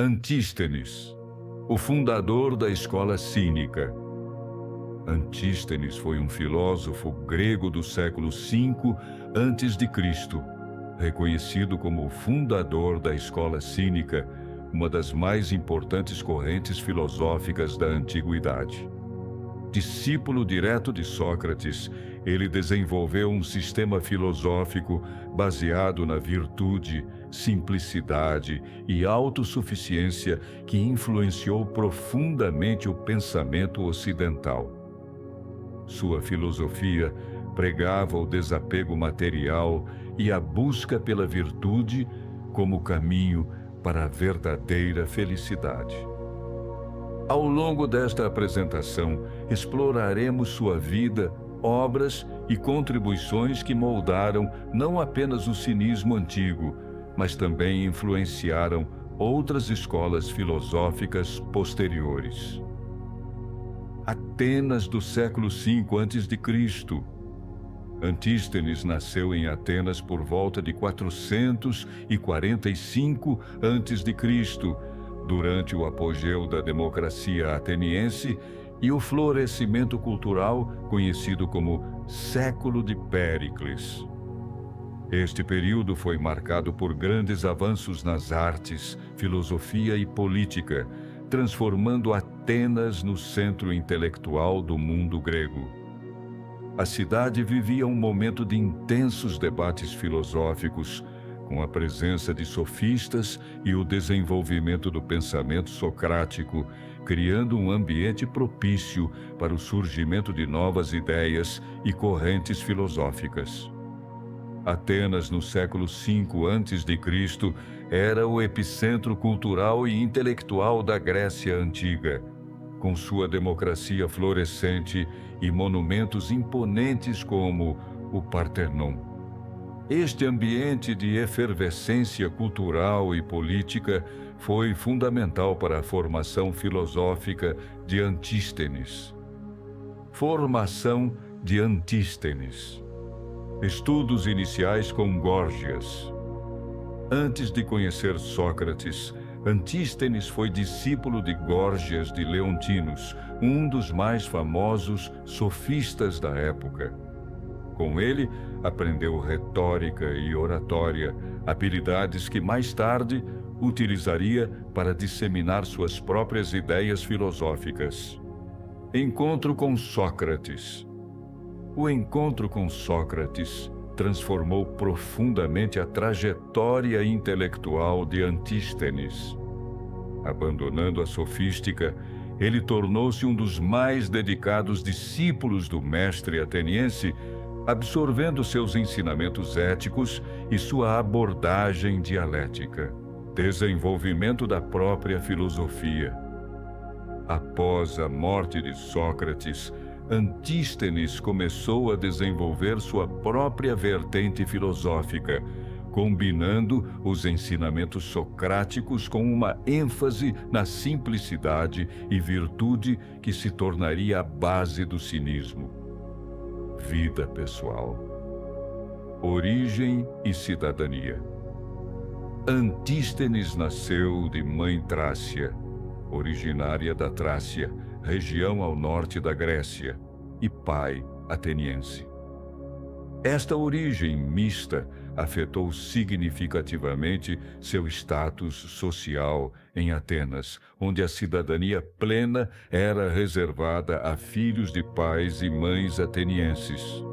Antístenes, o fundador da escola cínica. Antístenes foi um filósofo grego do século V a.C., reconhecido como o fundador da escola cínica, uma das mais importantes correntes filosóficas da antiguidade. Discípulo direto de Sócrates, ele desenvolveu um sistema filosófico baseado na virtude, simplicidade e autossuficiência que influenciou profundamente o pensamento ocidental. Sua filosofia pregava o desapego material e a busca pela virtude como caminho para a verdadeira felicidade. Ao longo desta apresentação, exploraremos sua vida, obras e contribuições que moldaram não apenas o cinismo antigo, mas também influenciaram outras escolas filosóficas posteriores. Atenas do século V a.C. Antístenes nasceu em Atenas por volta de 445 a.C., durante o apogeu da democracia ateniense e o florescimento cultural conhecido como Século de Péricles. Este período foi marcado por grandes avanços nas artes, filosofia e política, transformando Atenas no centro intelectual do mundo grego. A cidade vivia um momento de intensos debates filosóficos, com a presença de sofistas e o desenvolvimento do pensamento socrático, criando um ambiente propício para o surgimento de novas ideias e correntes filosóficas. Atenas, no século V a.C., era o epicentro cultural e intelectual da Grécia Antiga, com sua democracia florescente e monumentos imponentes como o Partenon. Este ambiente de efervescência cultural e política foi fundamental para a formação filosófica de Antístenes. Formação de Antístenes. Estudos iniciais com Górgias. Antes de conhecer Sócrates, Antístenes foi discípulo de Górgias de Leontinos, um dos mais famosos sofistas da época. Com ele, aprendeu retórica e oratória, habilidades que mais tarde utilizaria para disseminar suas próprias ideias filosóficas. Encontro com Sócrates. O encontro com Sócrates transformou profundamente a trajetória intelectual de Antístenes. Abandonando a sofística, ele tornou-se um dos mais dedicados discípulos do mestre ateniense, absorvendo seus ensinamentos éticos e sua abordagem dialética. Desenvolvimento da própria filosofia. Após a morte de Sócrates, Antístenes começou a desenvolver sua própria vertente filosófica, combinando os ensinamentos socráticos com uma ênfase na simplicidade e virtude que se tornaria a base do cinismo. Vida pessoal. Origem e cidadania. Antístenes nasceu de mãe Trácia, originária da Trácia, região ao norte da Grécia, e pai ateniense. Esta origem mista afetou significativamente seu status social em Atenas, onde a cidadania plena era reservada a filhos de pais e mães atenienses.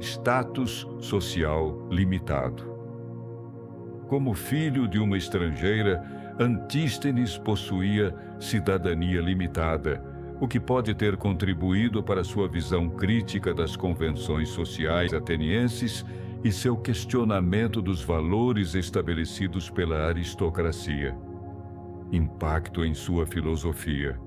Status social limitado. Como filho de uma estrangeira, Antístenes possuía cidadania limitada, o que pode ter contribuído para sua visão crítica das convenções sociais atenienses e seu questionamento dos valores estabelecidos pela aristocracia. Impacto em sua filosofia.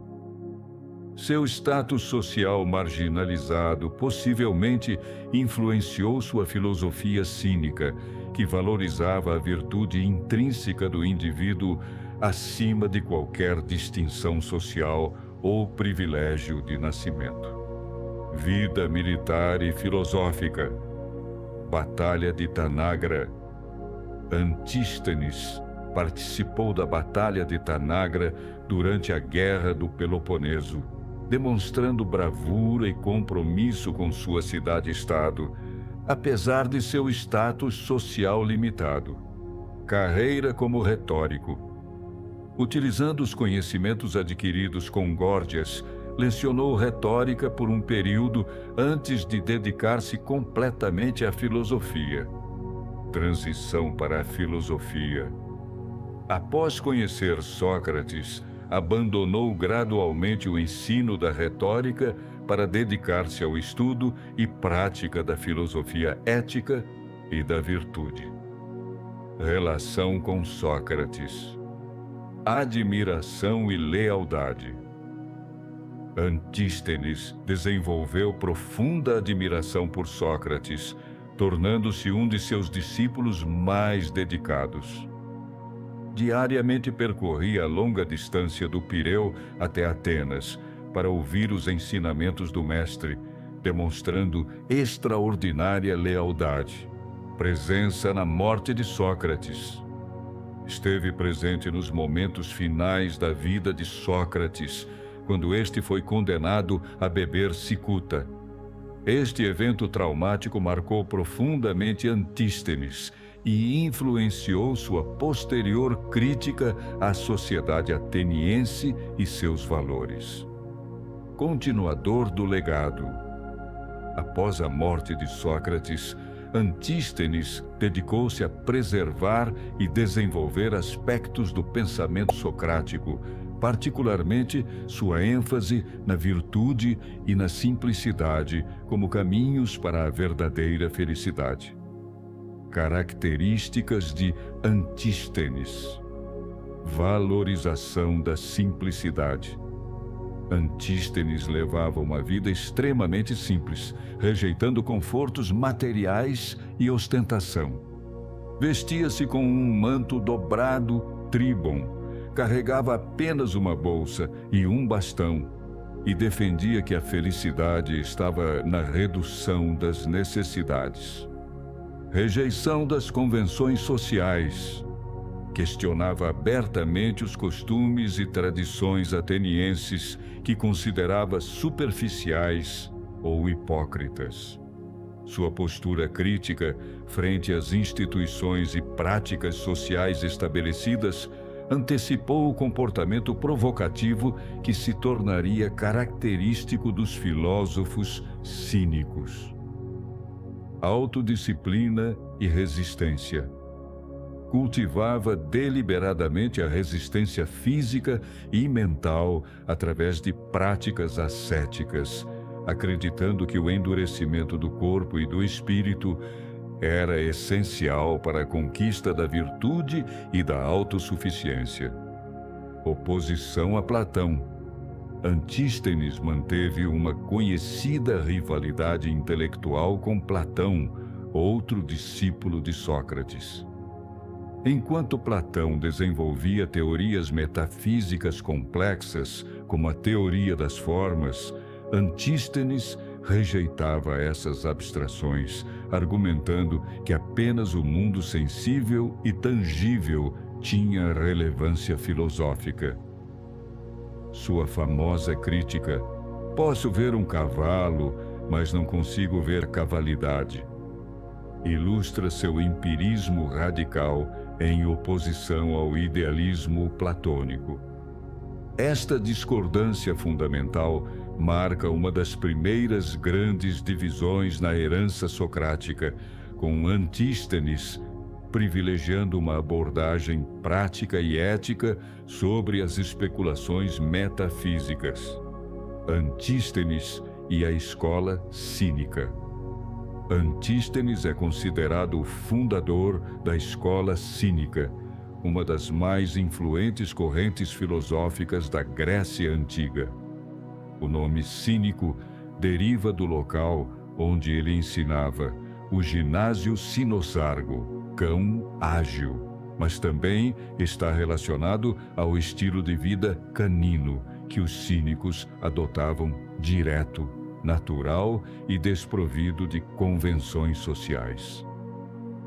Seu status social marginalizado possivelmente influenciou sua filosofia cínica, que valorizava a virtude intrínseca do indivíduo acima de qualquer distinção social ou privilégio de nascimento. Vida militar e filosófica. Batalha de Tanagra. Antístenes participou da Batalha de Tanagra durante a Guerra do Peloponeso, demonstrando bravura e compromisso com sua cidade-estado, apesar de seu status social limitado. Carreira como retórico. Utilizando os conhecimentos adquiridos com Górgias, lecionou retórica por um período antes de dedicar-se completamente à filosofia. Transição para a filosofia. Após conhecer Sócrates, abandonou gradualmente o ensino da retórica para dedicar-se ao estudo e prática da filosofia ética e da virtude. Relação com Sócrates. Admiração e lealdade. Antístenes desenvolveu profunda admiração por Sócrates, tornando-se um de seus discípulos mais dedicados. Diariamente percorria a longa distância do Pireu até Atenas para ouvir os ensinamentos do mestre, demonstrando extraordinária lealdade. Presença na morte de Sócrates. Esteve presente nos momentos finais da vida de Sócrates, quando este foi condenado a beber cicuta. Este evento traumático marcou profundamente Antístenes e influenciou sua posterior crítica à sociedade ateniense e seus valores. Continuador do legado. Após a morte de Sócrates, Antístenes dedicou-se a preservar e desenvolver aspectos do pensamento socrático, particularmente sua ênfase na virtude e na simplicidade como caminhos para a verdadeira felicidade. Características de Antístenes. Valorização da simplicidade. Antístenes levava uma vida extremamente simples, rejeitando confortos materiais e ostentação. Vestia-se com um manto dobrado tribon, carregava apenas uma bolsa e um bastão, e defendia que a felicidade estava na redução das necessidades. Rejeição das convenções sociais. Questionava abertamente os costumes e tradições atenienses que considerava superficiais ou hipócritas. Sua postura crítica frente às instituições e práticas sociais estabelecidas antecipou o comportamento provocativo que se tornaria característico dos filósofos cínicos. Autodisciplina e resistência. Cultivava deliberadamente a resistência física e mental através de práticas ascéticas, acreditando que o endurecimento do corpo e do espírito era essencial para a conquista da virtude e da autossuficiência. Oposição a Platão. Antístenes manteve uma conhecida rivalidade intelectual com Platão, outro discípulo de Sócrates. Enquanto Platão desenvolvia teorias metafísicas complexas, como a teoria das formas, Antístenes rejeitava essas abstrações, argumentando que apenas o mundo sensível e tangível tinha relevância filosófica. Sua famosa crítica: "Posso ver um cavalo, mas não consigo ver cavalidade", ilustra seu empirismo radical em oposição ao idealismo platônico. Esta discordância fundamental marca uma das primeiras grandes divisões na herança socrática, com Antístenes privilegiando uma abordagem prática e ética sobre as especulações metafísicas. Antístenes e a escola cínica. Antístenes é considerado o fundador da escola cínica, uma das mais influentes correntes filosóficas da Grécia Antiga. O nome cínico deriva do local onde ele ensinava, o ginásio sinosargo, cão ágil, mas também está relacionado ao estilo de vida canino que os cínicos adotavam direto, natural e desprovido de convenções sociais.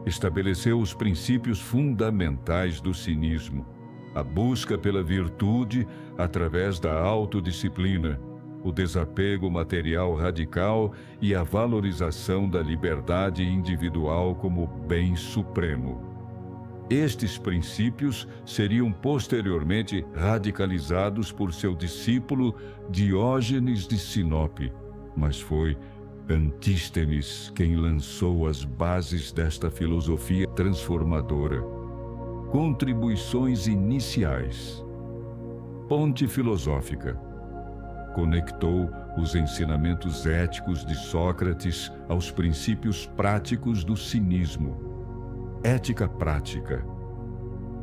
Estabeleceu os princípios fundamentais do cinismo: a busca pela virtude através da autodisciplina, o desapego material radical e a valorização da liberdade individual como bem supremo. Estes princípios seriam posteriormente radicalizados por seu discípulo Diógenes de Sinope, mas foi Antístenes quem lançou as bases desta filosofia transformadora. Contribuições iniciais. Ponte filosófica. Conectou os ensinamentos éticos de Sócrates aos princípios práticos do cinismo. Ética prática.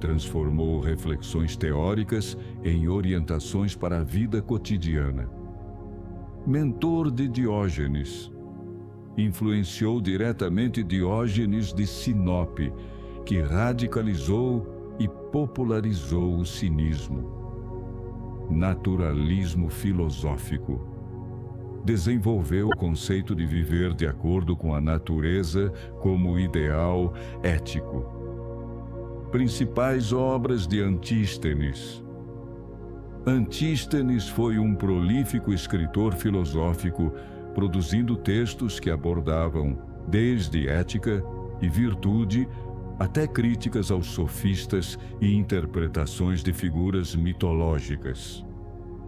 Transformou reflexões teóricas em orientações para a vida cotidiana. Mentor de Diógenes. Influenciou diretamente Diógenes de Sinope, que radicalizou e popularizou o cinismo. Naturalismo filosófico. Desenvolveu o conceito de viver de acordo com a natureza como ideal ético. Principais obras de Antístenes. Antístenes foi um prolífico escritor filosófico, produzindo textos que abordavam desde ética e virtude até críticas aos sofistas e interpretações de figuras mitológicas.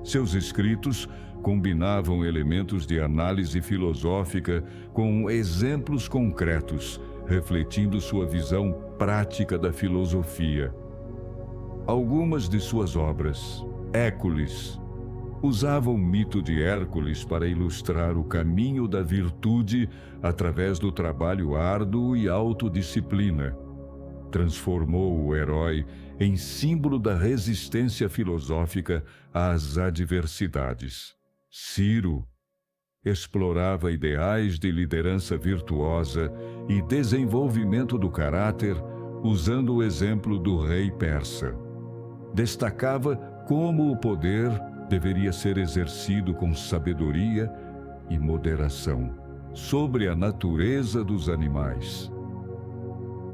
Seus escritos combinavam elementos de análise filosófica com exemplos concretos, refletindo sua visão prática da filosofia. Algumas de suas obras. Hércules. Usava o mito de Hércules para ilustrar o caminho da virtude através do trabalho árduo e autodisciplina. Transformou o herói em símbolo da resistência filosófica às adversidades. Ciro explorava ideais de liderança virtuosa e desenvolvimento do caráter usando o exemplo do rei persa. Destacava como o poder deveria ser exercido com sabedoria e moderação sobre a natureza dos animais.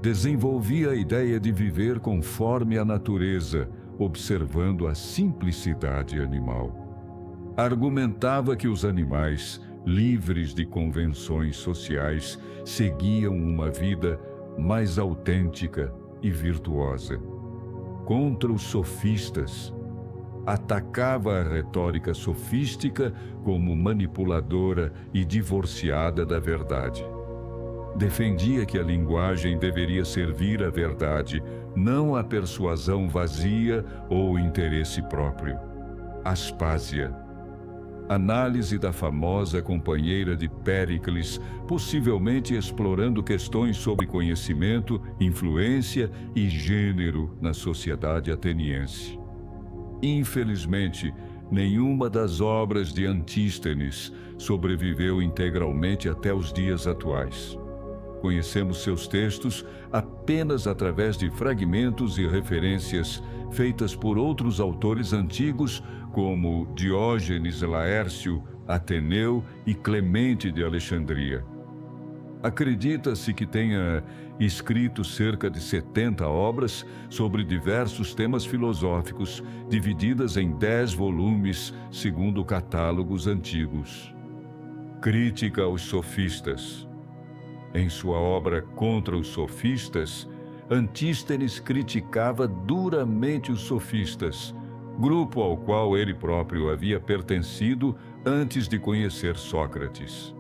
Desenvolvia a ideia de viver conforme a natureza, observando a simplicidade animal. Argumentava que os animais, livres de convenções sociais, seguiam uma vida mais autêntica e virtuosa. Contra os sofistas, atacava a retórica sofística como manipuladora e divorciada da verdade. Defendia que a linguagem deveria servir à verdade, não à persuasão vazia ou interesse próprio. Aspásia. Análise da famosa companheira de Péricles, possivelmente explorando questões sobre conhecimento, influência e gênero na sociedade ateniense. Infelizmente, nenhuma das obras de Antístenes sobreviveu integralmente até os dias atuais. Conhecemos seus textos apenas através de fragmentos e referências feitas por outros autores antigos, como Diógenes Laércio, Ateneu e Clemente de Alexandria. Acredita-se que tenha escrito cerca de 70 obras sobre diversos temas filosóficos, divididas em 10 volumes, segundo catálogos antigos. Crítica aos sofistas. Em sua obra Contra os Sofistas, Antístenes criticava duramente os sofistas, grupo ao qual ele próprio havia pertencido antes de conhecer Sócrates.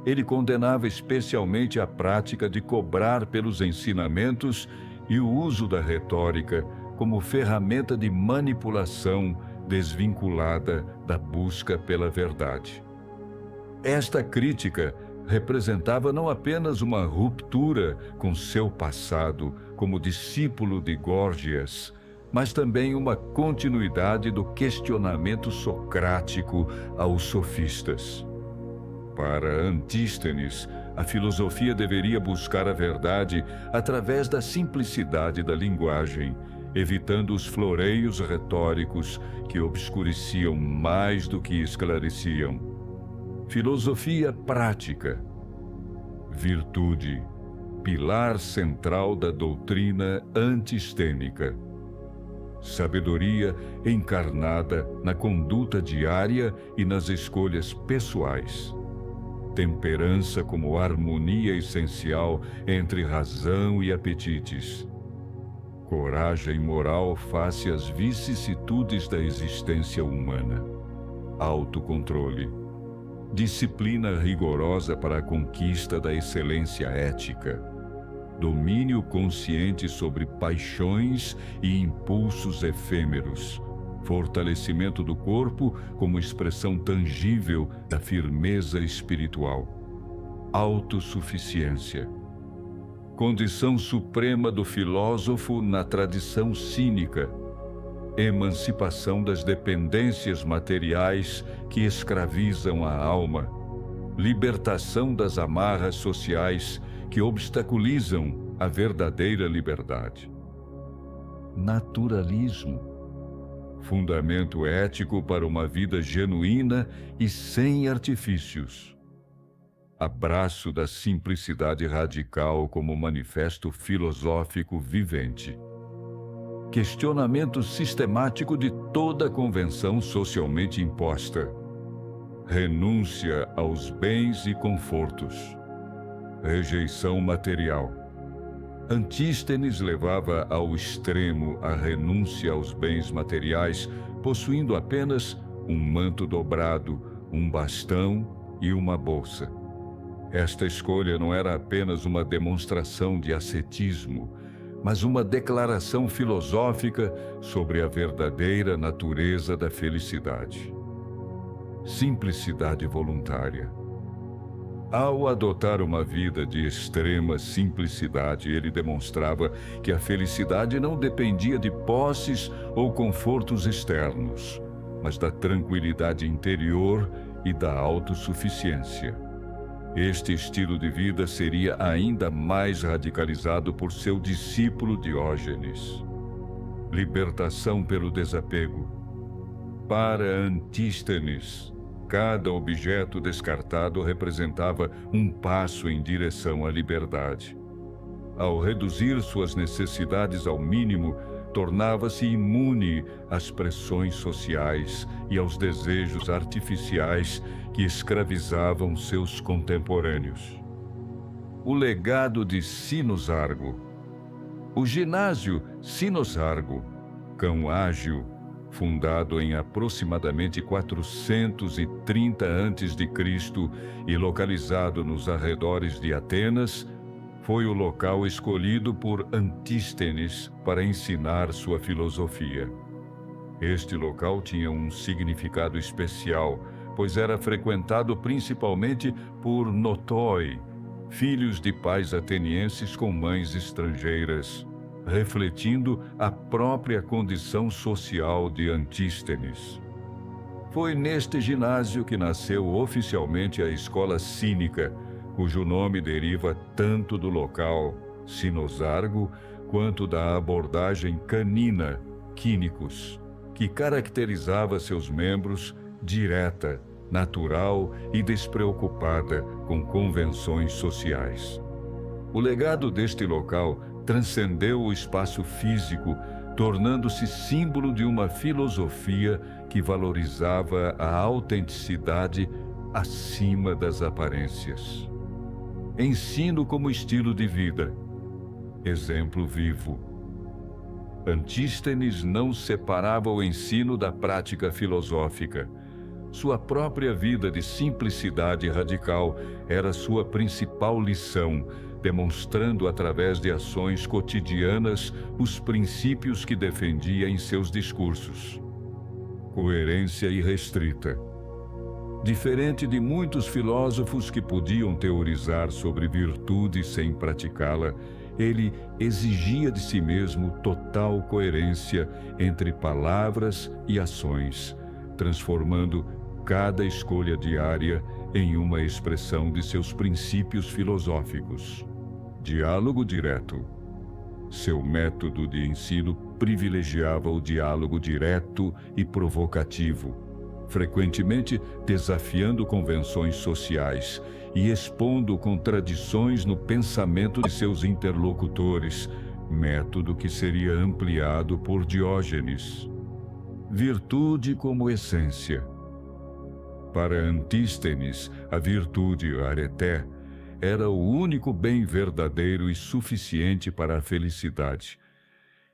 Ele condenava especialmente a prática de cobrar pelos ensinamentos e o uso da retórica como ferramenta de manipulação desvinculada da busca pela verdade. Esta crítica representava não apenas uma ruptura com seu passado como discípulo de Górgias, mas também uma continuidade do questionamento socrático aos sofistas. Para Antístenes, a filosofia deveria buscar a verdade através da simplicidade da linguagem, evitando os floreios retóricos que obscureciam mais do que esclareciam. Filosofia prática. Virtude. pilar central da doutrina antistênica. Sabedoria encarnada na conduta diária e nas escolhas pessoais. Temperança como harmonia essencial entre razão e apetites. Coragem moral face às vicissitudes da existência humana. Autocontrole. Disciplina rigorosa para a conquista da excelência ética. Domínio consciente sobre paixões e impulsos efêmeros. Fortalecimento do corpo como expressão tangível da firmeza espiritual. Autossuficiência. Condição suprema do filósofo na tradição cínica. Emancipação das dependências materiais que escravizam a alma. Libertação das amarras sociais que obstaculizam a verdadeira liberdade. Naturalismo. Fundamento ético para uma vida genuína e sem artifícios. Abraço da simplicidade radical como manifesto filosófico vivente. Questionamento sistemático de toda convenção socialmente imposta. Renúncia aos bens e confortos. Rejeição material. Antístenes levava ao extremo a renúncia aos bens materiais, possuindo apenas um manto dobrado, um bastão e uma bolsa. Esta escolha não era apenas uma demonstração de ascetismo, mas uma declaração filosófica sobre a verdadeira natureza da felicidade. Simplicidade voluntária. Ao adotar uma vida de extrema simplicidade, ele demonstrava que a felicidade não dependia de posses ou confortos externos, mas da tranquilidade interior e da autossuficiência. Este estilo de vida seria ainda mais radicalizado por seu discípulo Diógenes. Libertação pelo desapego. Para Antístenes, cada objeto descartado representava um passo em direção à liberdade. Ao reduzir suas necessidades ao mínimo, tornava-se imune às pressões sociais e aos desejos artificiais que escravizavam seus contemporâneos. O legado de Sinosargo. O ginásio Sinosargo, cão ágil, fundado em aproximadamente 430 a.C. e localizado nos arredores de Atenas, foi o local escolhido por Antístenes para ensinar sua filosofia. Este local tinha um significado especial, pois era frequentado principalmente por notói, filhos de pais atenienses com mães estrangeiras, refletindo a própria condição social de Antístenes. Foi neste ginásio que nasceu oficialmente a escola cínica, cujo nome deriva tanto do local, Sinosargo, quanto da abordagem canina, quínicos, que caracterizava seus membros direta, natural e despreocupada com convenções sociais. O legado deste local transcendeu o espaço físico, tornando-se símbolo de uma filosofia que valorizava a autenticidade acima das aparências. Ensino como estilo de vida. Exemplo vivo. Antístenes não separava o ensino da prática filosófica. Sua própria vida de simplicidade radical era sua principal lição, demonstrando através de ações cotidianas os princípios que defendia em seus discursos. Coerência irrestrita. Diferente de muitos filósofos que podiam teorizar sobre virtude sem praticá-la, ele exigia de si mesmo total coerência entre palavras e ações, transformando cada escolha diária em uma expressão de seus princípios filosóficos. Diálogo direto. Seu método de ensino privilegiava o diálogo direto e provocativo, frequentemente desafiando convenções sociais e expondo contradições no pensamento de seus interlocutores, método que seria ampliado por Diógenes. Virtude como essência. Para Antístenes, a virtude, areté, era o único bem verdadeiro e suficiente para a felicidade.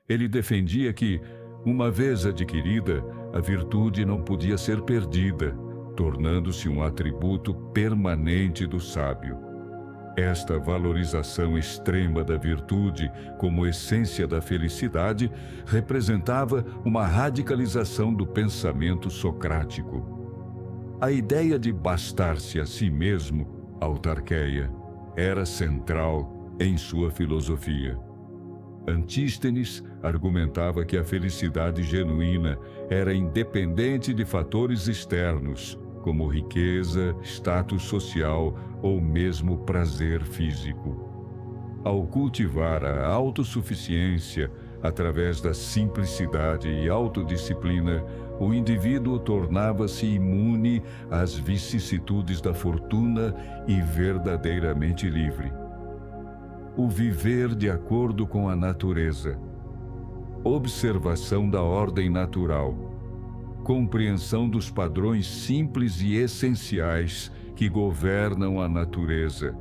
Ele defendia que, uma vez adquirida, a virtude não podia ser perdida, tornando-se um atributo permanente do sábio. Esta valorização extrema da virtude como essência da felicidade representava uma radicalização do pensamento socrático. A ideia de bastar-se a si mesmo, autarqueia, era central em sua filosofia. Antístenes argumentava que a felicidade genuína era independente de fatores externos, como riqueza, status social ou mesmo prazer físico. Ao cultivar a autossuficiência através da simplicidade e autodisciplina, o indivíduo tornava-se imune às vicissitudes da fortuna e verdadeiramente livre. O viver de acordo com a natureza. Observação da ordem natural. Compreensão dos padrões simples e essenciais que governam a natureza,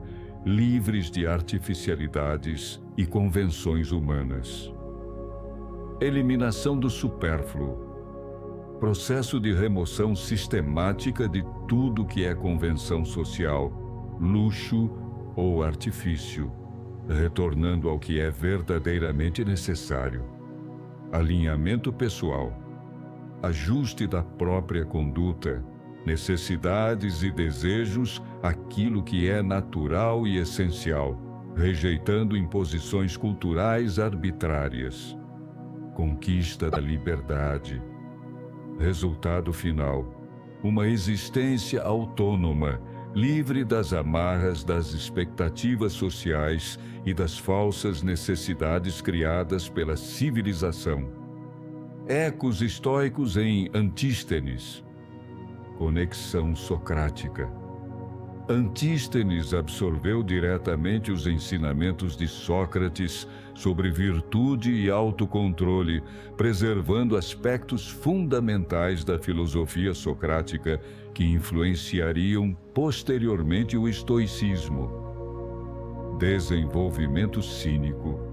livres de artificialidades e convenções humanas. Eliminação do supérfluo. Processo de remoção sistemática de tudo que é convenção social, luxo ou artifício, retornando ao que é verdadeiramente necessário. Alinhamento pessoal. Ajuste da própria conduta, necessidades e desejos àquilo que é natural e essencial, rejeitando imposições culturais arbitrárias. Conquista da liberdade. Resultado final: uma existência autônoma, livre das amarras das expectativas sociais e das falsas necessidades criadas pela civilização. Ecos estoicos em Antístenes. Conexão socrática. Antístenes absorveu diretamente os ensinamentos de Sócrates sobre virtude e autocontrole, preservando aspectos fundamentais da filosofia socrática que influenciariam posteriormente o estoicismo. Desenvolvimento cínico.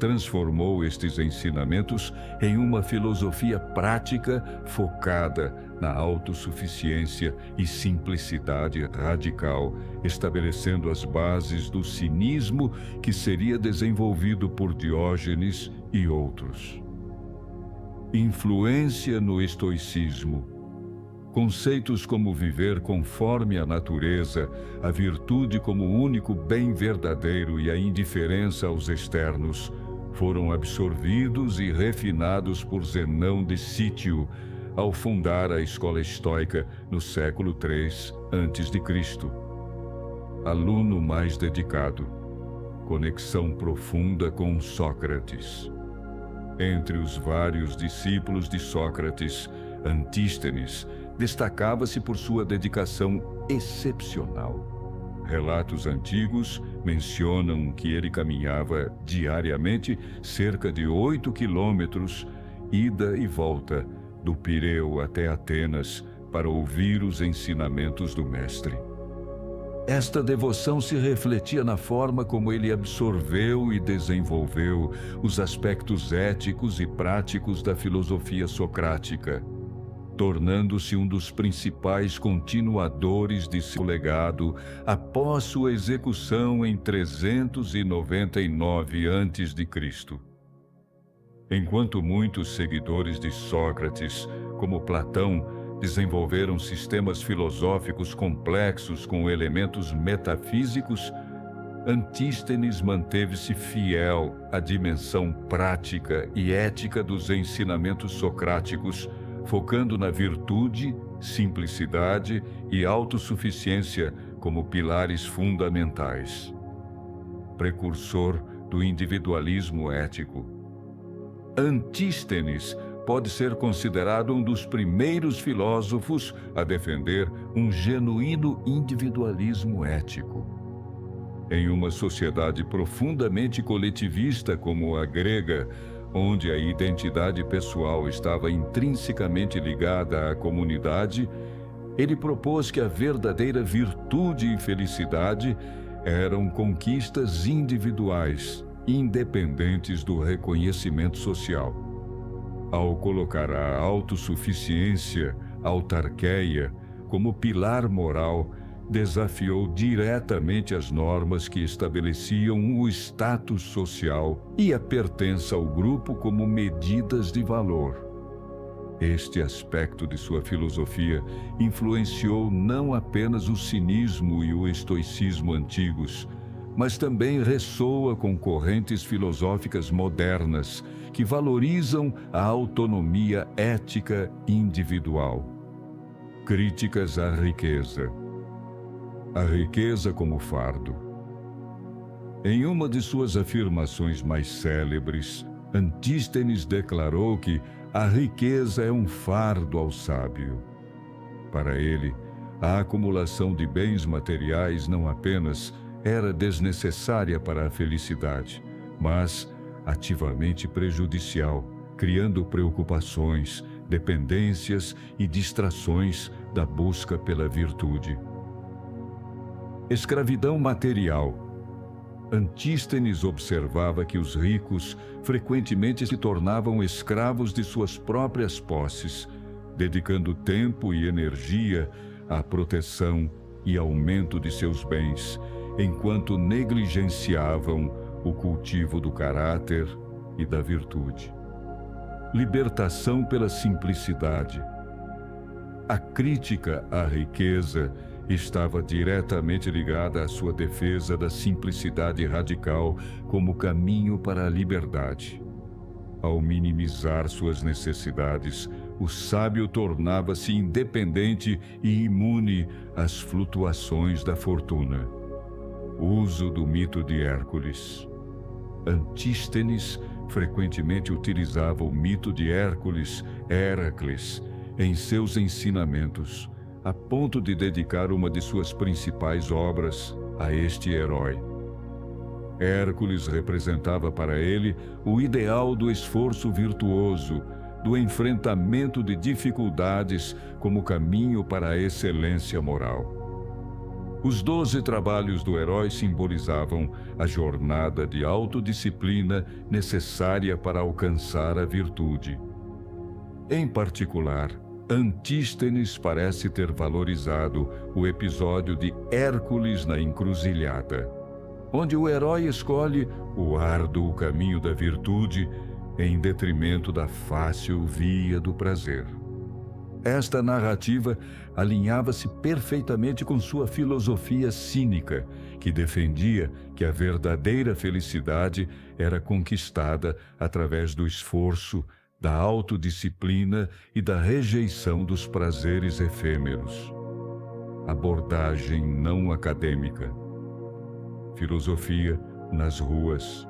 Transformou estes ensinamentos em uma filosofia prática focada na autossuficiência e simplicidade radical, estabelecendo as bases do cinismo que seria desenvolvido por Diógenes e outros. Influência no estoicismo. Conceitos como viver conforme a natureza, a virtude como o único bem verdadeiro e a indiferença aos externos foram absorvidos e refinados por Zenão de Cítio ao fundar a escola estoica no século III a.C. Aluno mais dedicado. Conexão profunda com Sócrates. Entre os vários discípulos de Sócrates, Antístenes destacava-se por sua dedicação excepcional. Relatos antigos mencionam que ele caminhava diariamente cerca de 8 quilômetros, ida e volta, do Pireu até Atenas, para ouvir os ensinamentos do mestre. Esta devoção se refletia na forma como ele absorveu e desenvolveu os aspectos éticos e práticos da filosofia socrática, tornando-se um dos principais continuadores de seu legado após sua execução em 399 a.C. Enquanto muitos seguidores de Sócrates, como Platão, desenvolveram sistemas filosóficos complexos com elementos metafísicos, Antístenes manteve-se fiel à dimensão prática e ética dos ensinamentos socráticos, focando na virtude, simplicidade e autossuficiência como pilares fundamentais. Precursor do individualismo ético. Antístenes pode ser considerado um dos primeiros filósofos a defender um genuíno individualismo ético. Em uma sociedade profundamente coletivista como a grega, onde a identidade pessoal estava intrinsecamente ligada à comunidade, ele propôs que a verdadeira virtude e felicidade eram conquistas individuais, independentes do reconhecimento social. Ao colocar a autossuficiência, autarqueia, como pilar moral, desafiou diretamente as normas que estabeleciam o status social e a pertença ao grupo como medidas de valor. Este aspecto de sua filosofia influenciou não apenas o cinismo e o estoicismo antigos, mas também ressoa com correntes filosóficas modernas que valorizam a autonomia ética individual. Críticas à riqueza. A riqueza como fardo. Em uma de suas afirmações mais célebres, Antístenes declarou que a riqueza é um fardo ao sábio. Para ele, a acumulação de bens materiais não apenas era desnecessária para a felicidade, mas ativamente prejudicial, criando preocupações, dependências e distrações da busca pela virtude. Escravidão material. Antístenes observava que os ricos frequentemente se tornavam escravos de suas próprias posses, dedicando tempo e energia à proteção e aumento de seus bens, enquanto negligenciavam o cultivo do caráter e da virtude. Libertação pela simplicidade. A crítica à riqueza estava diretamente ligada à sua defesa da simplicidade radical como caminho para a liberdade. Ao minimizar suas necessidades, o sábio tornava-se independente e imune às flutuações da fortuna. Uso do mito de Hércules. Antístenes frequentemente utilizava o mito de Hércules, Heracles, em seus ensinamentos, a ponto de dedicar uma de suas principais obras a este herói. Hércules representava para ele o ideal do esforço virtuoso, do enfrentamento de dificuldades como caminho para a excelência moral. Os 12 trabalhos do herói simbolizavam a jornada de autodisciplina necessária para alcançar a virtude. Em particular, Antístenes parece ter valorizado o episódio de Hércules na encruzilhada, onde o herói escolhe o árduo caminho da virtude em detrimento da fácil via do prazer. Esta narrativa alinhava-se perfeitamente com sua filosofia cínica, que defendia que a verdadeira felicidade era conquistada através do esforço, da autodisciplina e da rejeição dos prazeres efêmeros. Abordagem não acadêmica. Filosofia nas ruas.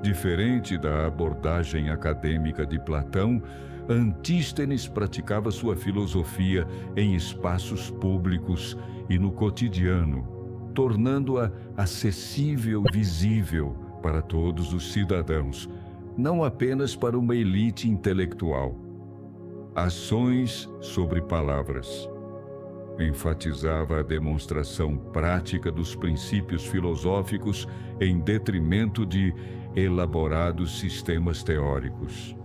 Diferente da abordagem acadêmica de Platão, Antístenes praticava sua filosofia em espaços públicos e no cotidiano, tornando-a acessível e visível para todos os cidadãos, não apenas para uma elite intelectual. Ações sobre palavras. Enfatizava a demonstração prática dos princípios filosóficos em detrimento de elaborados sistemas teóricos.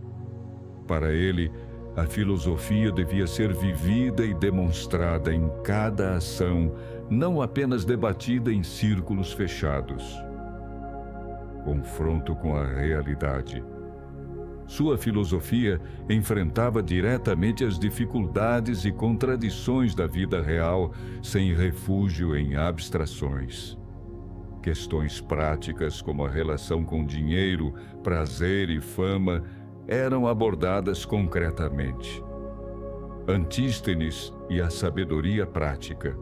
Para ele, a filosofia devia ser vivida e demonstrada em cada ação, não apenas debatida em círculos fechados. Confronto com a realidade. Sua filosofia enfrentava diretamente as dificuldades e contradições da vida real, sem refúgio em abstrações. Questões práticas como a relação com dinheiro, prazer e fama eram abordadas concretamente. Antístenes e a sabedoria prática.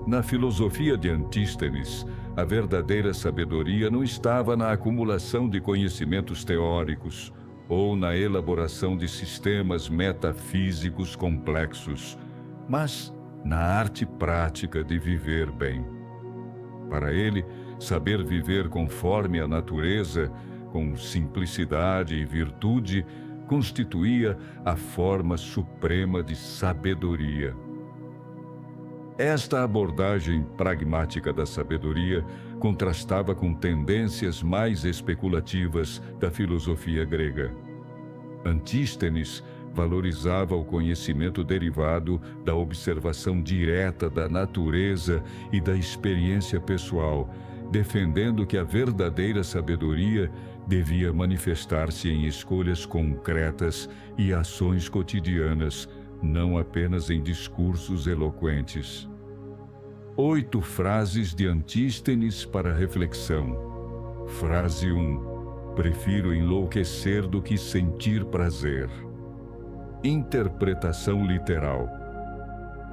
Na filosofia de Antístenes, a verdadeira sabedoria não estava na acumulação de conhecimentos teóricos ou na elaboração de sistemas metafísicos complexos, mas na arte prática de viver bem. Para ele, saber viver conforme a natureza, com simplicidade e virtude, constituía a forma suprema de sabedoria. Esta abordagem pragmática da sabedoria contrastava com tendências mais especulativas da filosofia grega. Antístenes valorizava o conhecimento derivado da observação direta da natureza e da experiência pessoal, defendendo que a verdadeira sabedoria devia manifestar-se em escolhas concretas e ações cotidianas, não apenas em discursos eloquentes. 8 frases de Antístenes para reflexão. Frase 1. Prefiro enlouquecer do que sentir prazer. Interpretação literal.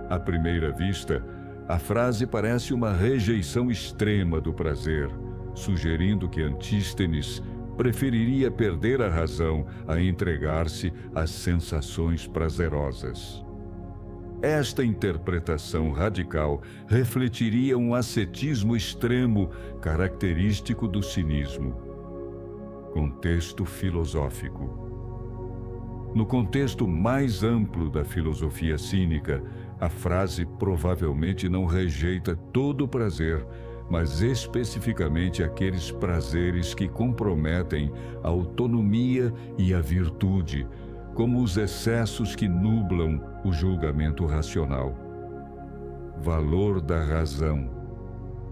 À primeira vista, a frase parece uma rejeição extrema do prazer, sugerindo que Antístenes preferiria perder a razão a entregar-se às sensações prazerosas. Esta interpretação radical refletiria um ascetismo extremo característico do cinismo. Contexto filosófico. No contexto mais amplo da filosofia cínica, a frase provavelmente não rejeita todo o prazer, mas especificamente aqueles prazeres que comprometem a autonomia e a virtude, como os excessos que nublam o julgamento racional. Valor da razão.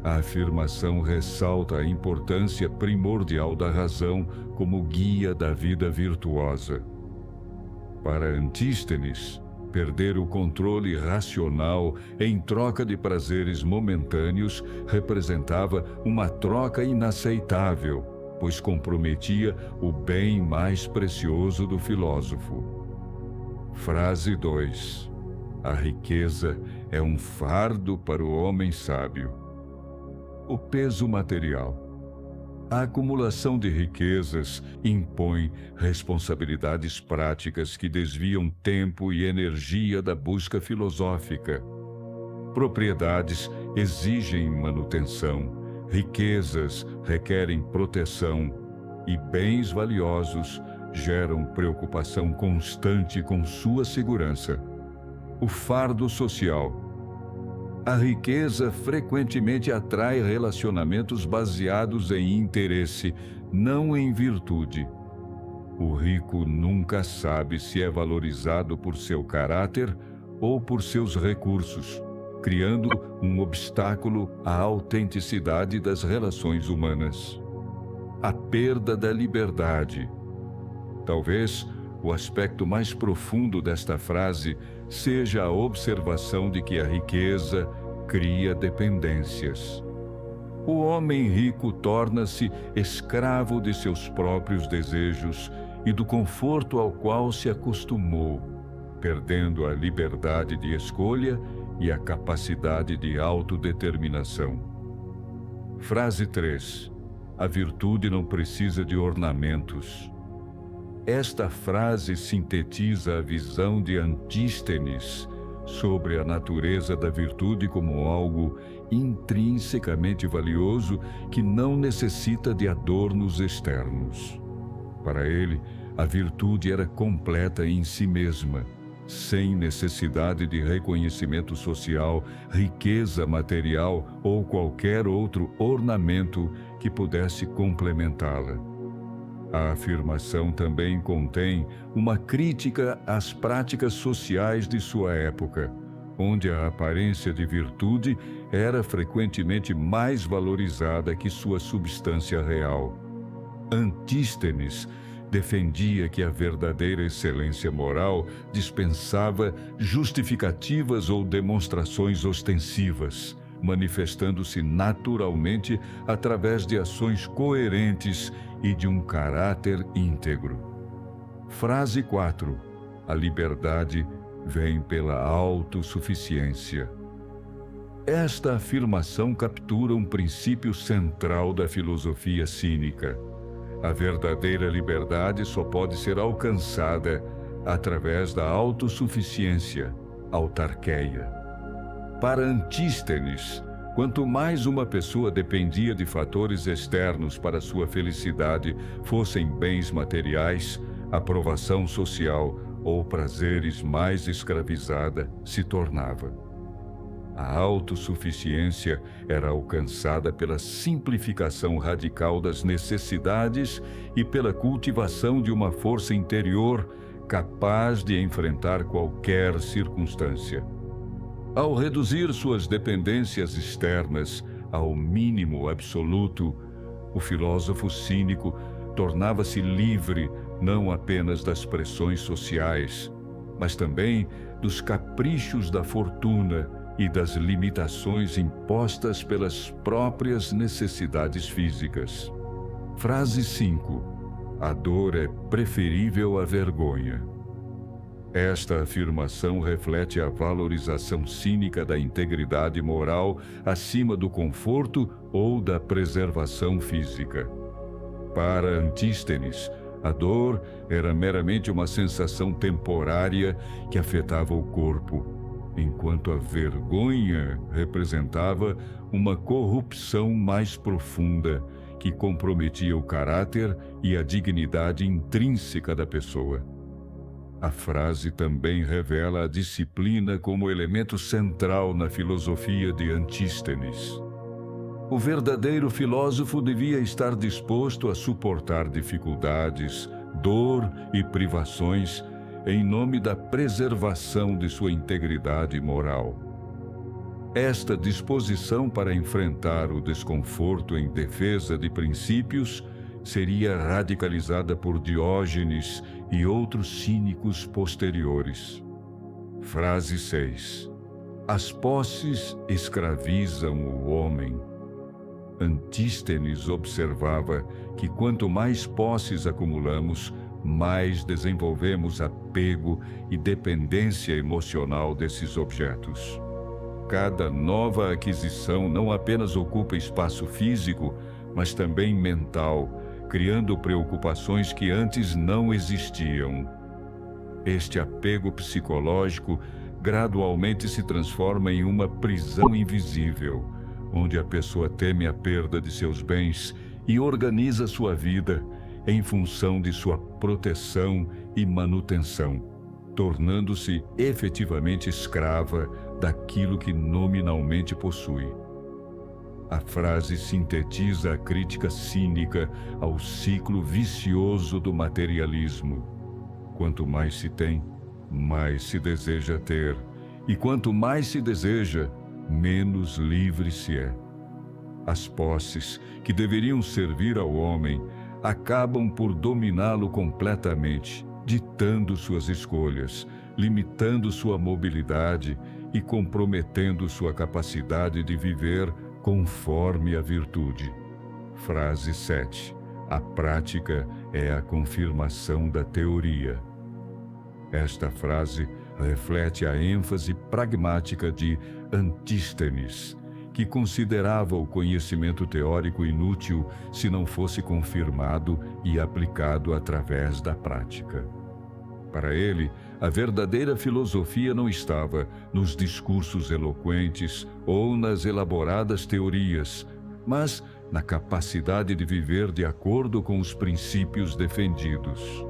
A afirmação ressalta a importância primordial da razão como guia da vida virtuosa. Para Antístenes, perder o controle racional em troca de prazeres momentâneos representava uma troca inaceitável, pois comprometia o bem mais precioso do filósofo. Frase 2. A riqueza é um fardo para o homem sábio. O peso material. A acumulação de riquezas impõe responsabilidades práticas que desviam tempo e energia da busca filosófica. Propriedades exigem manutenção, riquezas requerem proteção e bens valiosos geram preocupação constante com sua segurança. O fardo social. A riqueza frequentemente atrai relacionamentos baseados em interesse, não em virtude. O rico nunca sabe se é valorizado por seu caráter ou por seus recursos, criando um obstáculo à autenticidade das relações humanas. A perda da liberdade. Talvez o aspecto mais profundo desta frase seja a observação de que a riqueza cria dependências. O homem rico torna-se escravo de seus próprios desejos e do conforto ao qual se acostumou, perdendo a liberdade de escolha e a capacidade de autodeterminação. Frase 3. A virtude não precisa de ornamentos. Esta frase sintetiza a visão de Antístenes sobre a natureza da virtude como algo intrinsecamente valioso que não necessita de adornos externos. Para ele, a virtude era completa em si mesma, sem necessidade de reconhecimento social, riqueza material ou qualquer outro ornamento que pudesse complementá-la. A afirmação também contém uma crítica às práticas sociais de sua época, onde a aparência de virtude era frequentemente mais valorizada que sua substância real. Antístenes defendia que a verdadeira excelência moral dispensava justificativas ou demonstrações ostensivas, manifestando-se naturalmente através de ações coerentes e de um caráter íntegro. Frase 4. A liberdade vem pela autossuficiência. Esta afirmação captura um princípio central da filosofia cínica. A verdadeira liberdade só pode ser alcançada através da autossuficiência, autarqueia. Para Antístenes, quanto mais uma pessoa dependia de fatores externos para sua felicidade, fossem bens materiais, aprovação social ou prazeres, mais escravizada se tornava. A autossuficiência era alcançada pela simplificação radical das necessidades e pela cultivação de uma força interior capaz de enfrentar qualquer circunstância. Ao reduzir suas dependências externas ao mínimo absoluto, o filósofo cínico tornava-se livre não apenas das pressões sociais, mas também dos caprichos da fortuna e das limitações impostas pelas próprias necessidades físicas. Frase 5. A dor é preferível à vergonha. Esta afirmação reflete a valorização cínica da integridade moral acima do conforto ou da preservação física. Para Antístenes, a dor era meramente uma sensação temporária que afetava o corpo, enquanto a vergonha representava uma corrupção mais profunda que comprometia o caráter e a dignidade intrínseca da pessoa. A frase também revela a disciplina como elemento central na filosofia de Antístenes. O verdadeiro filósofo devia estar disposto a suportar dificuldades, dor e privações em nome da preservação de sua integridade moral. Esta disposição para enfrentar o desconforto em defesa de princípios seria radicalizada por Diógenes e outros cínicos posteriores. Frase 6. As posses escravizam o homem. Antístenes observava que quanto mais posses acumulamos, mais desenvolvemos apego e dependência emocional desses objetos. Cada nova aquisição não apenas ocupa espaço físico, mas também mental, criando preocupações que antes não existiam. Este apego psicológico gradualmente se transforma em uma prisão invisível, onde a pessoa teme a perda de seus bens e organiza sua vida em função de sua proteção e manutenção, tornando-se efetivamente escrava daquilo que nominalmente possui. A frase sintetiza a crítica cínica ao ciclo vicioso do materialismo. Quanto mais se tem, mais se deseja ter. E quanto mais se deseja, menos livre se é. As posses, que deveriam servir ao homem, acabam por dominá-lo completamente, ditando suas escolhas, limitando sua mobilidade e comprometendo sua capacidade de viver conforme a virtude. Frase 7. A prática é a confirmação da teoria. Esta frase reflete a ênfase pragmática de Antístenes, que considerava o conhecimento teórico inútil se não fosse confirmado e aplicado através da prática. Para ele, a verdadeira filosofia não estava nos discursos eloquentes ou nas elaboradas teorias, mas na capacidade de viver de acordo com os princípios defendidos.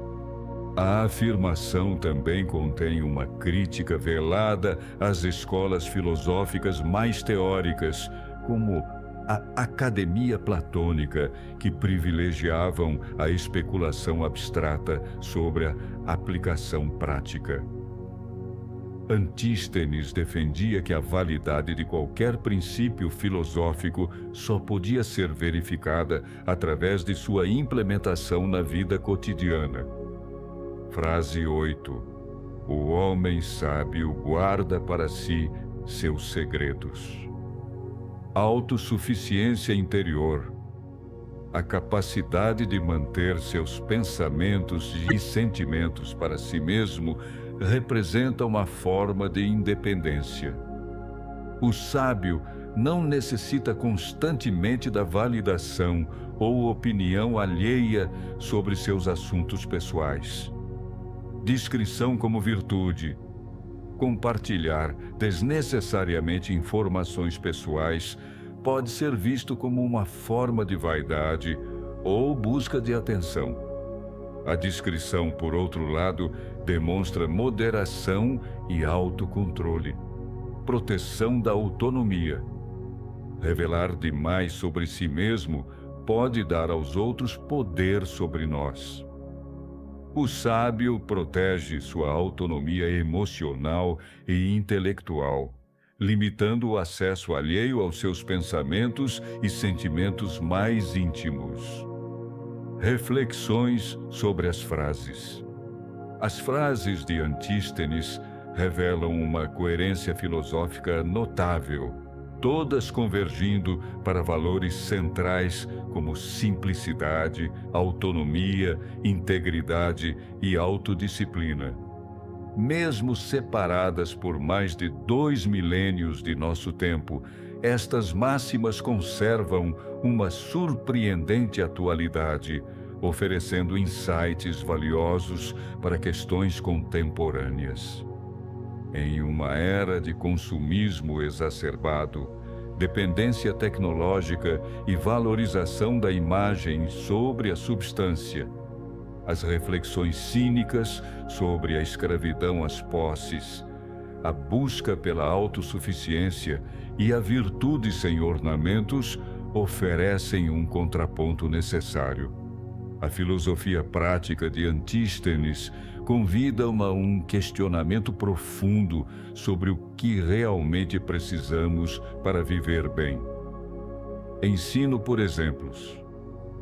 A afirmação também contém uma crítica velada às escolas filosóficas mais teóricas, como a academia platônica, que privilegiavam a especulação abstrata sobre a aplicação prática. Antístenes defendia que a validade de qualquer princípio filosófico só podia ser verificada através de sua implementação na vida cotidiana. Frase 8. O homem sábio guarda para si seus segredos. Autossuficiência interior. A capacidade de manter seus pensamentos e sentimentos para si mesmo representa uma forma de independência. O sábio não necessita constantemente da validação ou opinião alheia sobre seus assuntos pessoais. Discrição como virtude. Compartilhar desnecessariamente informações pessoais pode ser visto como uma forma de vaidade ou busca de atenção. A discrição, por outro lado, demonstra moderação e autocontrole, proteção da autonomia. Revelar demais sobre si mesmo pode dar aos outros poder sobre nós. O sábio protege sua autonomia emocional e intelectual, limitando o acesso alheio aos seus pensamentos e sentimentos mais íntimos. Reflexões sobre as frases. As frases de Antístenes revelam uma coerência filosófica notável, todas convergindo para valores centrais como simplicidade, autonomia, integridade e autodisciplina. Mesmo separadas por mais de 2 milênios de nosso tempo, estas máximas conservam uma surpreendente atualidade, oferecendo insights valiosos para questões contemporâneas. Em uma era de consumismo exacerbado, dependência tecnológica e valorização da imagem sobre a substância, as reflexões cínicas sobre a escravidão às posses, a busca pela autossuficiência e a virtude sem ornamentos oferecem um contraponto necessário. A filosofia prática de Antístenes convida a um questionamento profundo sobre o que realmente precisamos para viver bem. Ensino por exemplos.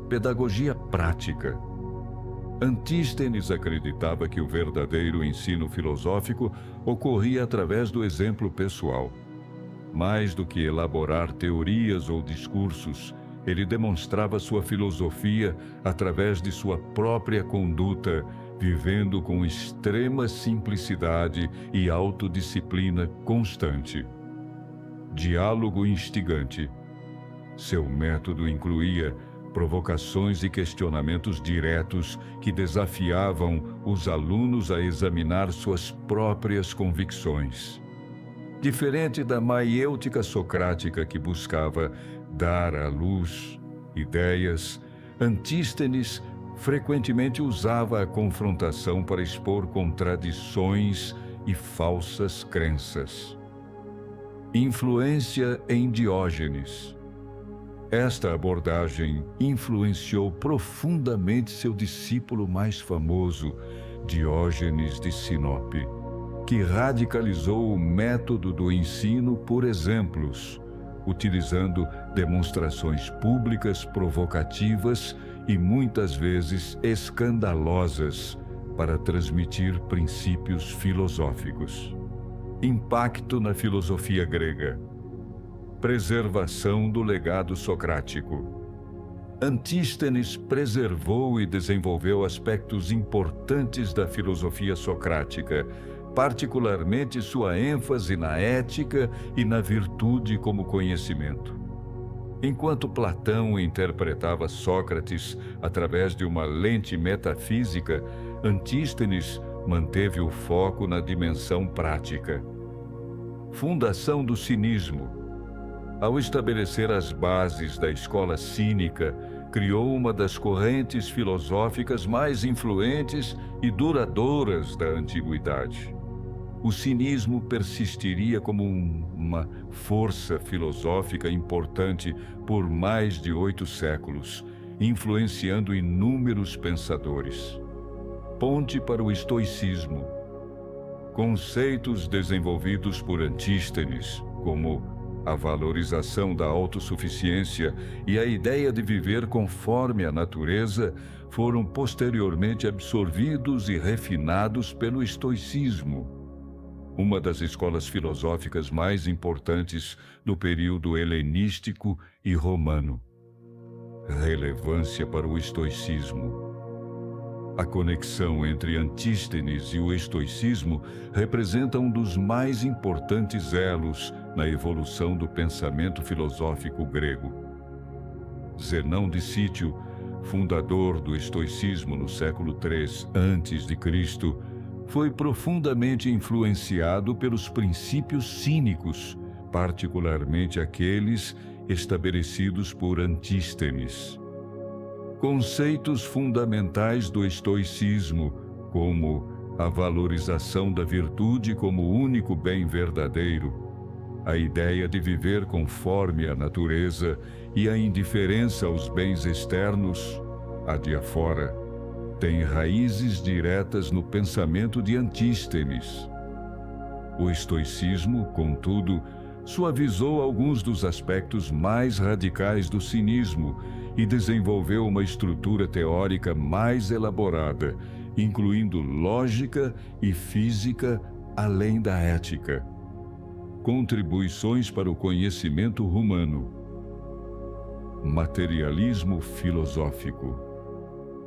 Pedagogia prática. Antístenes acreditava que o verdadeiro ensino filosófico ocorria através do exemplo pessoal. Mais do que elaborar teorias ou discursos, ele demonstrava sua filosofia através de sua própria conduta, vivendo com extrema simplicidade e autodisciplina constante. Diálogo instigante. Seu método incluía provocações e questionamentos diretos que desafiavam os alunos a examinar suas próprias convicções. Diferente da maiêutica socrática que buscava dar à luz ideias, Antístenes frequentemente usava a confrontação para expor contradições e falsas crenças. Influência em Diógenes. Esta abordagem influenciou profundamente seu discípulo mais famoso, Diógenes de Sinope, que radicalizou o método do ensino por exemplos, utilizando demonstrações públicas provocativas e muitas vezes escandalosas para transmitir princípios filosóficos. Impacto na filosofia grega. Preservação do legado socrático. Antístenes preservou e desenvolveu aspectos importantes da filosofia socrática, particularmente sua ênfase na ética e na virtude como conhecimento. Enquanto Platão interpretava Sócrates através de uma lente metafísica, Antístenes manteve o foco na dimensão prática. Fundação do cinismo. Ao estabelecer as bases da escola cínica, criou uma das correntes filosóficas mais influentes e duradouras da antiguidade. O cinismo persistiria como uma força filosófica importante por mais de 8 séculos, influenciando inúmeros pensadores. Ponte para o estoicismo. Conceitos desenvolvidos por Antístenes, como a valorização da autossuficiência e a ideia de viver conforme a natureza, foram posteriormente absorvidos e refinados pelo estoicismo, uma das escolas filosóficas mais importantes do período helenístico e romano. Relevância para o estoicismo. A conexão entre Antístenes e o estoicismo representa um dos mais importantes elos na evolução do pensamento filosófico grego. Zenão de Sítio, fundador do estoicismo no século III a.C., foi profundamente influenciado pelos princípios cínicos, particularmente aqueles estabelecidos por Antístenes. Conceitos fundamentais do estoicismo, como a valorização da virtude como único bem verdadeiro, a ideia de viver conforme a natureza e a indiferença aos bens externos, adiafora, tem raízes diretas no pensamento de Antístenes. O estoicismo, contudo, suavizou alguns dos aspectos mais radicais do cinismo e desenvolveu uma estrutura teórica mais elaborada, incluindo lógica e física além da ética. Contribuições para o conhecimento humano. Materialismo filosófico.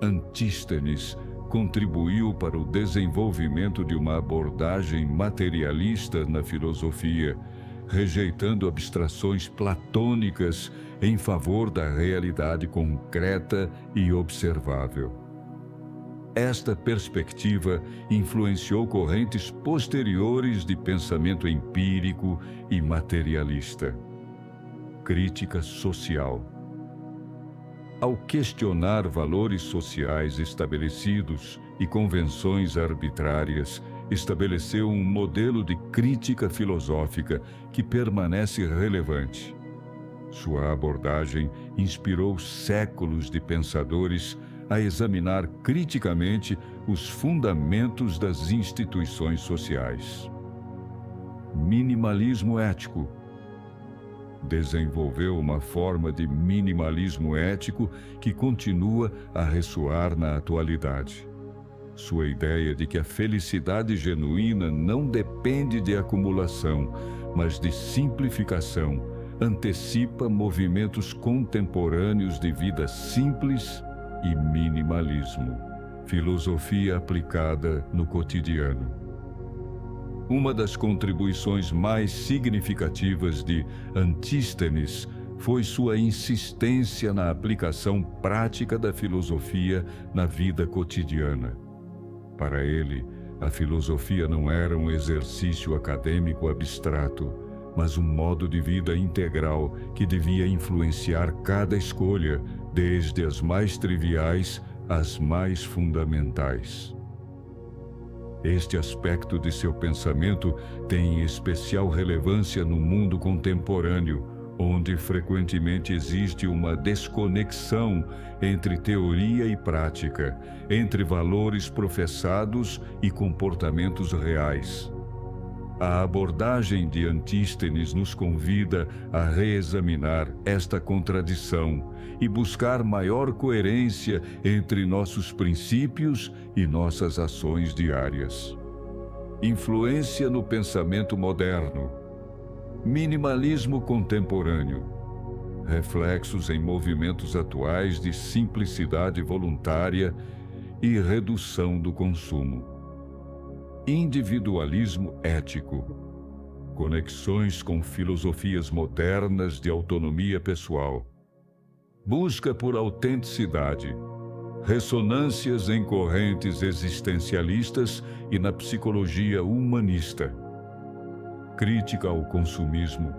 Antístenes contribuiu para o desenvolvimento de uma abordagem materialista na filosofia, rejeitando abstrações platônicas em favor da realidade concreta e observável. Esta perspectiva influenciou correntes posteriores de pensamento empírico e materialista. Crítica social. Ao questionar valores sociais estabelecidos e convenções arbitrárias, estabeleceu um modelo de crítica filosófica que permanece relevante. Sua abordagem inspirou séculos de pensadores a examinar criticamente os fundamentos das instituições sociais. Minimalismo ético. Desenvolveu uma forma de minimalismo ético que continua a ressoar na atualidade. Sua ideia de que a felicidade genuína não depende de acumulação, mas de simplificação, antecipa movimentos contemporâneos de vida simples e minimalismo. Filosofia aplicada no cotidiano. Uma das contribuições mais significativas de Antístenes foi sua insistência na aplicação prática da filosofia na vida cotidiana. Para ele, a filosofia não era um exercício acadêmico abstrato, mas um modo de vida integral que devia influenciar cada escolha, desde as mais triviais às mais fundamentais. Este aspecto de seu pensamento tem especial relevância no mundo contemporâneo, onde frequentemente existe uma desconexão entre teoria e prática, entre valores professados e comportamentos reais. A abordagem de Antístenes nos convida a reexaminar esta contradição e buscar maior coerência entre nossos princípios e nossas ações diárias. Influência no pensamento moderno. Minimalismo contemporâneo. Reflexos em movimentos atuais de simplicidade voluntária e redução do consumo. Individualismo ético. Conexões com filosofias modernas de autonomia pessoal. Busca por autenticidade. Ressonâncias em correntes existencialistas e na psicologia humanista. Crítica ao consumismo.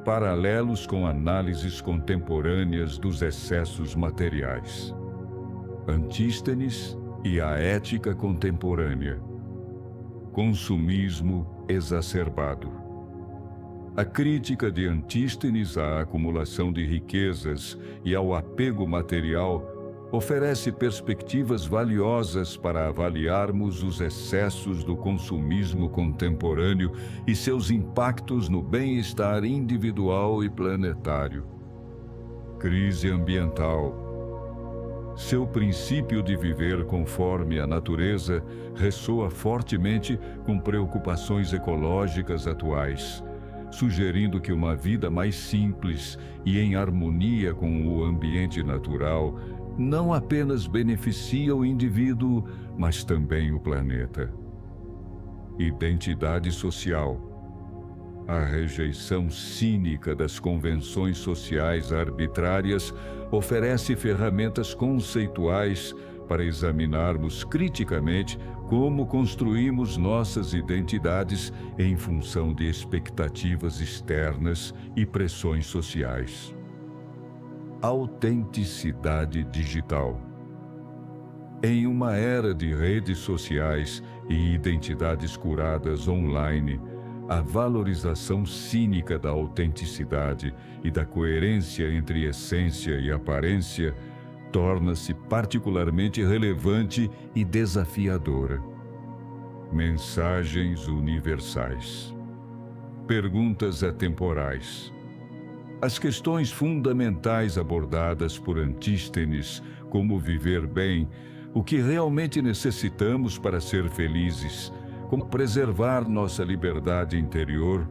Paralelos com análises contemporâneas dos excessos materiais. Antístenes e a ética contemporânea. Consumismo exacerbado. A crítica de Antístenes à acumulação de riquezas e ao apego material oferece perspectivas valiosas para avaliarmos os excessos do consumismo contemporâneo e seus impactos no bem-estar individual e planetário. Crise ambiental. Seu princípio de viver conforme a natureza ressoa fortemente com preocupações ecológicas atuais, sugerindo que uma vida mais simples e em harmonia com o ambiente natural não apenas beneficia o indivíduo, mas também o planeta. Identidade social. A rejeição cínica das convenções sociais arbitrárias oferece ferramentas conceituais para examinarmos criticamente como construímos nossas identidades em função de expectativas externas e pressões sociais. Autenticidade digital. Em uma era de redes sociais e identidades curadas online, a valorização cínica da autenticidade e da coerência entre essência e aparência torna-se particularmente relevante e desafiadora. Mensagens universais. Perguntas atemporais. As questões fundamentais abordadas por Antístenes, como viver bem, o que realmente necessitamos para ser felizes, como preservar nossa liberdade interior,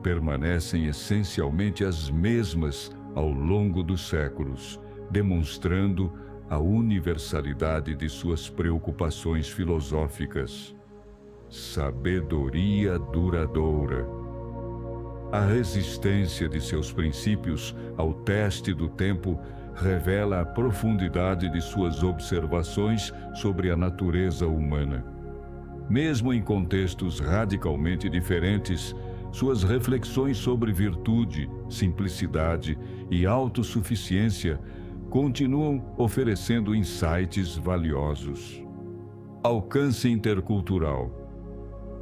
permanecem essencialmente as mesmas ao longo dos séculos, demonstrando a universalidade de suas preocupações filosóficas. Sabedoria duradoura. A resistência de seus princípios ao teste do tempo revela a profundidade de suas observações sobre a natureza humana. Mesmo em contextos radicalmente diferentes, suas reflexões sobre virtude, simplicidade e autossuficiência continuam oferecendo insights valiosos. Alcance intercultural.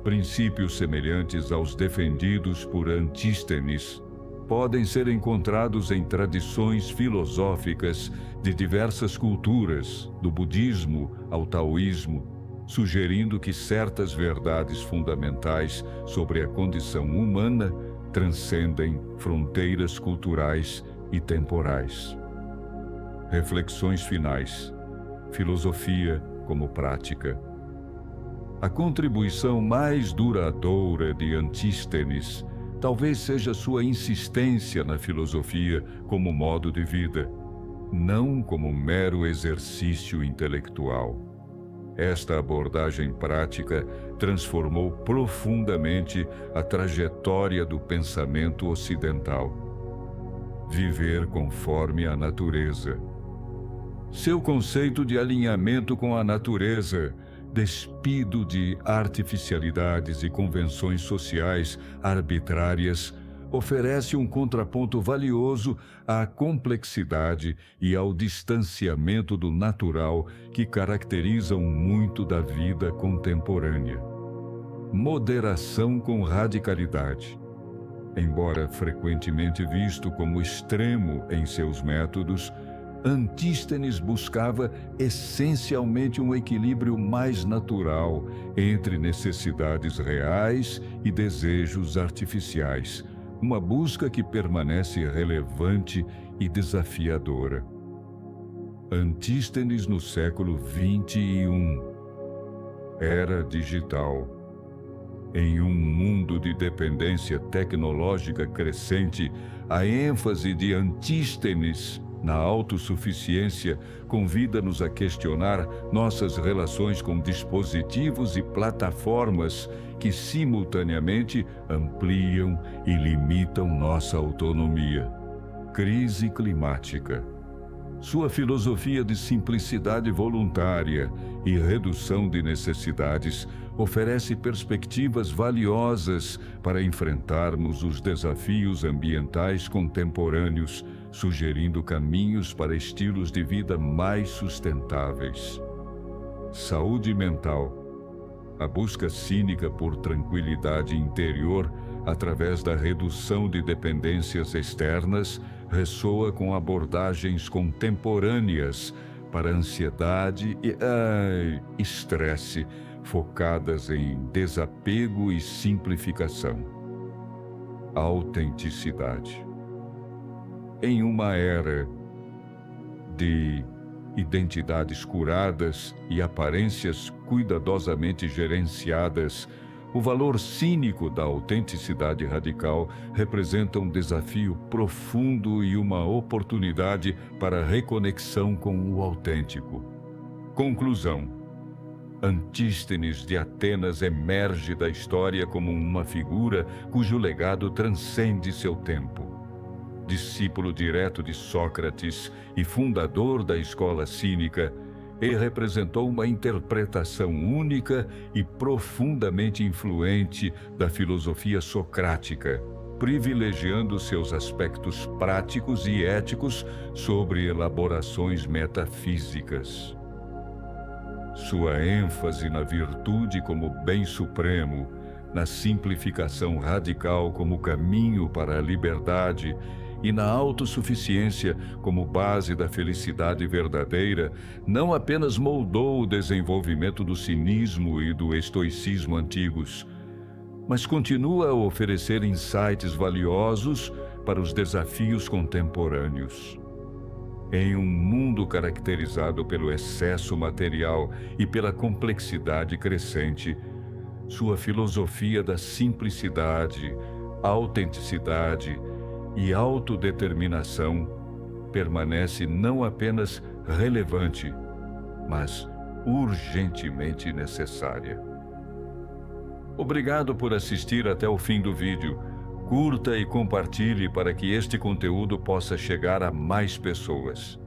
Princípios semelhantes aos defendidos por Antístenes podem ser encontrados em tradições filosóficas de diversas culturas, do budismo ao taoísmo, sugerindo que certas verdades fundamentais sobre a condição humana transcendem fronteiras culturais e temporais. Reflexões finais. Filosofia como prática. A contribuição mais duradoura de Antístenes talvez seja sua insistência na filosofia como modo de vida, não como mero exercício intelectual. Esta abordagem prática transformou profundamente a trajetória do pensamento ocidental. Viver conforme a natureza. Seu conceito de alinhamento com a natureza, despido de artificialidades e convenções sociais arbitrárias, oferece um contraponto valioso à complexidade e ao distanciamento do natural que caracterizam muito da vida contemporânea. Moderação com radicalidade. Embora frequentemente visto como extremo em seus métodos, Antístenes buscava essencialmente um equilíbrio mais natural entre necessidades reais e desejos artificiais, uma busca que permanece relevante e desafiadora. Antístenes no século XXI. Era digital. Em um mundo de dependência tecnológica crescente, a ênfase de Antístenes na autossuficiência convida-nos a questionar nossas relações com dispositivos e plataformas que simultaneamente ampliam e limitam nossa autonomia. Crise climática. Sua filosofia de simplicidade voluntária e redução de necessidades oferece perspectivas valiosas para enfrentarmos os desafios ambientais contemporâneos, sugerindo caminhos para estilos de vida mais sustentáveis. Saúde mental. A busca cínica por tranquilidade interior através da redução de dependências externas ressoa com abordagens contemporâneas para ansiedade e estresse, focadas em desapego e simplificação. Autenticidade. Em uma era de identidades curadas e aparências cuidadosamente gerenciadas, o valor cínico da autenticidade radical representa um desafio profundo e uma oportunidade para reconexão com o autêntico. Conclusão. Antístenes de Atenas emerge da história como uma figura cujo legado transcende seu tempo. Discípulo direto de Sócrates e fundador da escola cínica, ele representou uma interpretação única e profundamente influente da filosofia socrática, privilegiando seus aspectos práticos e éticos sobre elaborações metafísicas. Sua ênfase na virtude como bem supremo, na simplificação radical como caminho para a liberdade e na autossuficiência como base da felicidade verdadeira, não apenas moldou o desenvolvimento do cinismo e do estoicismo antigos, mas continua a oferecer insights valiosos para os desafios contemporâneos. Em um mundo caracterizado pelo excesso material e pela complexidade crescente, sua filosofia da simplicidade, autenticidade e autodeterminação permanece não apenas relevante, mas urgentemente necessária. Obrigado por assistir até o fim do vídeo. Curta e compartilhe para que este conteúdo possa chegar a mais pessoas.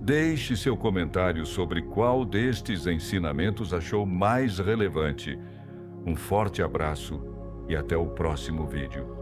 Deixe seu comentário sobre qual destes ensinamentos achou mais relevante. Um forte abraço e até o próximo vídeo.